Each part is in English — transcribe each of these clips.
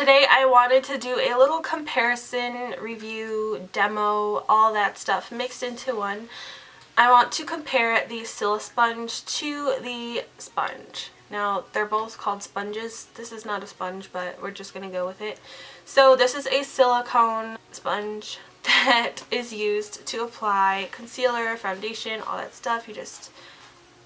today I wanted to do a little comparison, review, demo, all that stuff mixed into one. I want to compare the Silisponge to the sponge. Now, they're both called sponges. This is not a sponge, but we're just going to go with it. So this is a silicone sponge that is used to apply concealer, foundation, all that stuff. You just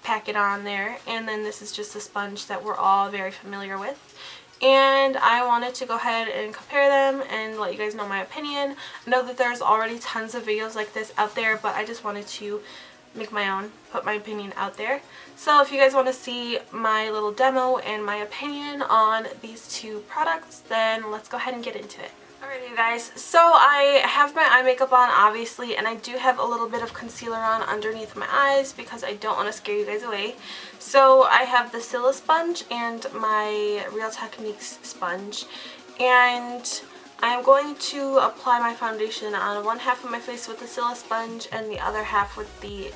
pack it on there. And then this is just a sponge that we're all very familiar with. And I wanted to go ahead and compare them and let you guys know my opinion. I know that there's already tons of videos like this out there, but I just wanted to make my own, put my opinion out there. So if you guys want to see my little demo and my opinion on these two products, then let's go ahead and get into it. Alrighty guys, so I have my eye makeup on obviously, and I do have a little bit of concealer on underneath my eyes because I don't want to scare you guys away. So I have the Silisponge and my Real Techniques sponge, and I'm going to apply my foundation on one half of my face with the Silisponge and the other half with the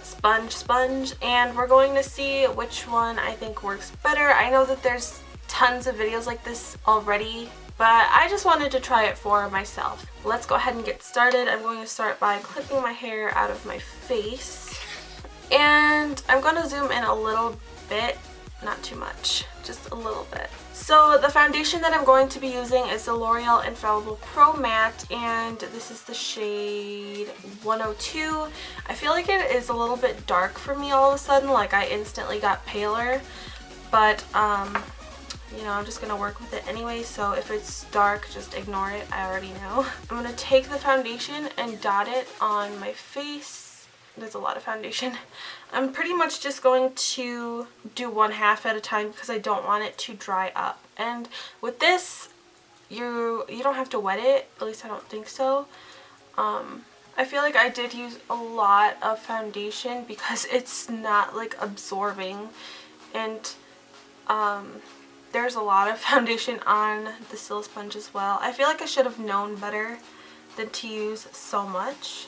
sponge, and we're going to see which one I think works better. I know that there's tons of videos like this already, but I just wanted to try it for myself. Let's go ahead and get started. I'm going to start by clipping my hair out of my face. And I'm going to zoom in a little bit, not too much, just a little bit. So the foundation that I'm going to be using is the L'Oreal Infallible Pro Matte, and this is the shade 102. I feel like it is a little bit dark for me all of a sudden, like I instantly got paler, but you know, I'm just going to work with it anyway, so if it's dark, just ignore it. I already know. I'm going to take the foundation and dot it on my face. There's a lot of foundation. I'm pretty much just going to do one half at a time because I don't want it to dry up. And with this, you don't have to wet it, at least I don't think so. I feel like I did use a lot of foundation because it's not like absorbing, and there's a lot of foundation on the Silisponge as well. I feel like I should have known better than to use so much,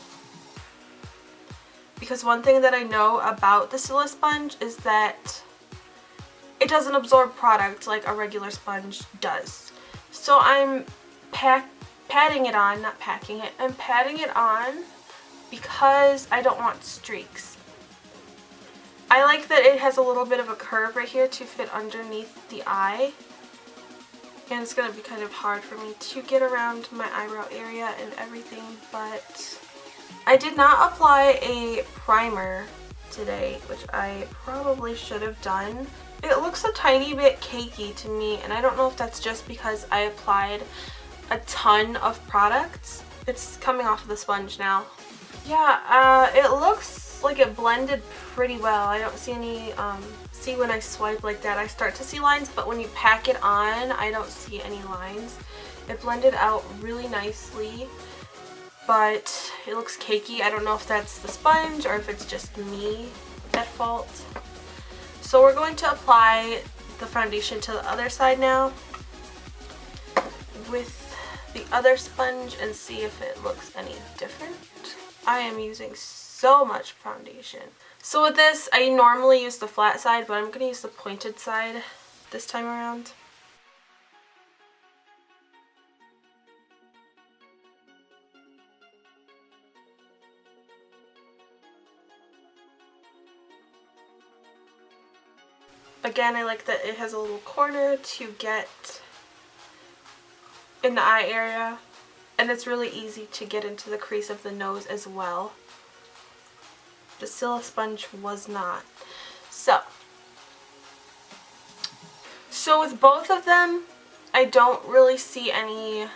because one thing that I know about the Silisponge is that it doesn't absorb product like a regular sponge does. So I'm patting it on, not packing it, I'm patting it on because I don't want streaks. I like that it has a little bit of a curve right here to fit underneath the eye, and it's going to be kind of hard for me to get around my eyebrow area and everything, but I did not apply a primer today, which I probably should have done. It looks a tiny bit cakey to me, and I don't know if that's just because I applied a ton of products. It's coming off of the sponge now. Yeah, it looks like it blended pretty well. I don't see any, see when I swipe like that I start to see lines, but when you pack it on I don't see any lines. It blended out really nicely, but it looks cakey. I don't know if that's the sponge or if it's just me at fault. So we're going to apply the foundation to the other side now with the other sponge and see if it looks any different. I am using so much foundation. So with this, I normally use the flat side, but I'm going to use the pointed side this time around. Again, I like that it has a little corner to get in the eye area, and it's really easy to get into the crease of the nose as well. The Silisponge was not. So with both of them, I don't really see any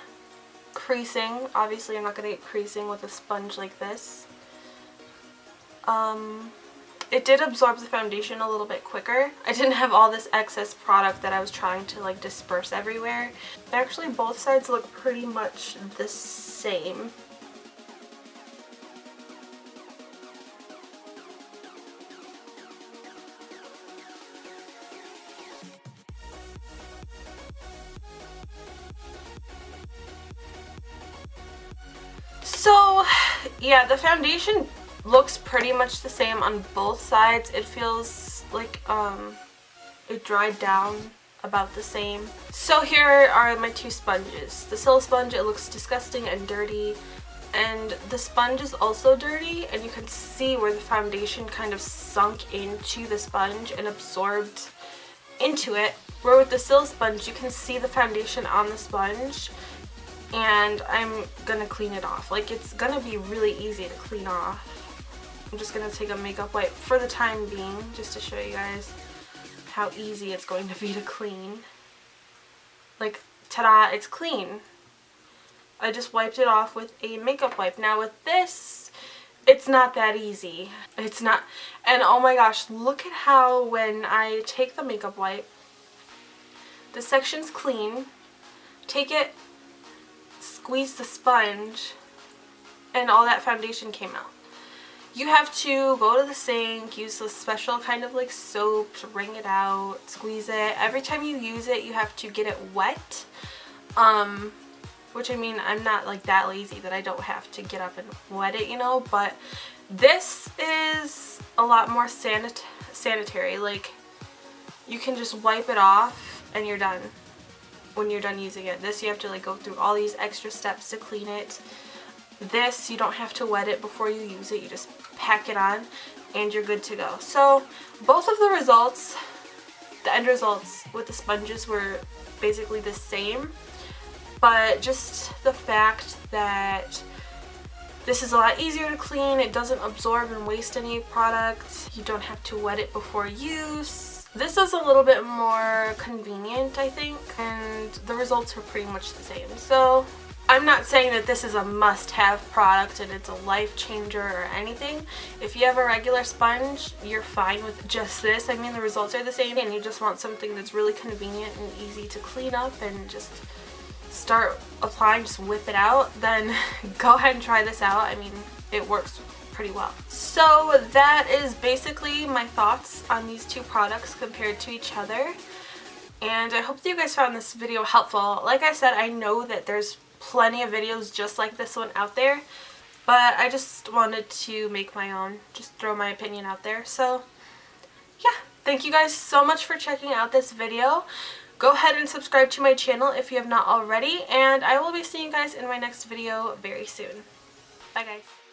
creasing. Obviously, I'm not going to get creasing with a sponge like this. It did absorb the foundation a little bit quicker. I didn't have all this excess product that I was trying to like disperse everywhere. Actually, both sides look pretty much the same. So yeah, the foundation looks pretty much the same on both sides. It feels like it dried down about the same. So here are my two sponges. The Silisponge, it looks disgusting and dirty, and the sponge is also dirty, and you can see where the foundation kind of sunk into the sponge and absorbed into it. Where with the Silisponge, you can see the foundation on the sponge, and I'm gonna clean it off. Like, it's gonna be really easy to clean off. I'm just gonna take a makeup wipe for the time being, just to show you guys how easy it's going to be to clean. Like, ta-da, it's clean. I just wiped it off with a makeup wipe. Now with this, it's not that easy. It's not. And oh my gosh, look at how when I take the makeup wipe, the section's clean, take it, squeeze the sponge, and all that foundation came out. You have to go to the sink, use a special kind of like soap to wring it out, squeeze it. Every time you use it, you have to get it wet. Which, I mean, I'm not like that lazy that I don't have to get up and wet it, you know, but this is a lot more sanitary. Like, you can just wipe it off and you're done when you're done using it. This, you have to like go through all these extra steps to clean it. This, you don't have to wet it before you use it. You just pack it on and you're good to go. So both of the results, the end results with the sponges were basically the same, but just the fact that this is a lot easier to clean, it doesn't absorb and waste any product, you don't have to wet it before use. This is a little bit more convenient, I think, and the results are pretty much the same. So I'm not saying that this is a must-have product and it's a life changer or anything. If you have a regular sponge, you're fine with just this. I mean, the results are the same, and you just want something that's really convenient and easy to clean up and just start applying, just whip it out, then go ahead and try this out. I mean, it works pretty well. So that is basically my thoughts on these two products compared to each other. And I hope that you guys found this video helpful. Like I said, I know that there's plenty of videos just like this one out there, but I just wanted to make my own, just throw my opinion out there. So yeah, thank you guys so much for checking out this video. Go ahead and subscribe to my channel if you have not already, and I will be seeing you guys in my next video very soon. Bye guys.